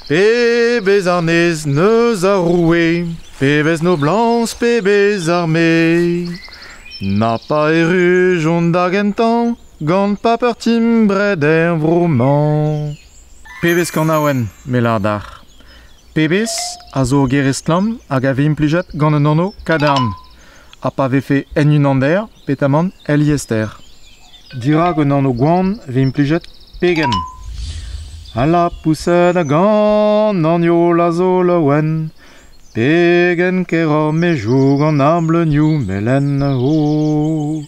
Pebez arnez neus a roue, pebez no blancs, pebez armé. Na pa eru jont da gentan, gant paper timbret vrouman. Pebez gant aouen, melardar. Pebez a zo gerestlam hag a vez implijet gant un anno kadarn. A pa vefe en unander, petamant eliester. Dira gant anno gwan ve implijet pegen. A la poussed a gant an yo la zo lewen. Pegen kera me jou gant ablenioù melen ho.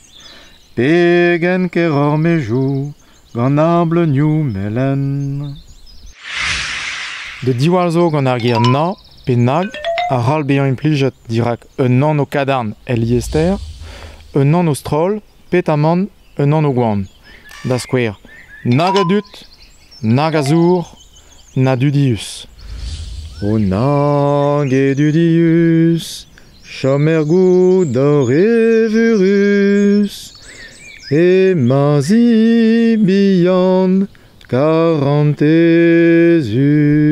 Pegen kera me jou gant ablenioù melen. De diwall zo gant ar ger na, pe nag, a ral bezañ implijet dirak un an o kadarn eliester, un an o stroll, petamant un an o gwan. Da skouer, nag a dut, nag a zour, na dudius. O nag e dudius, chom er gout d'or evurus, e ma zi bihan 40 ezus.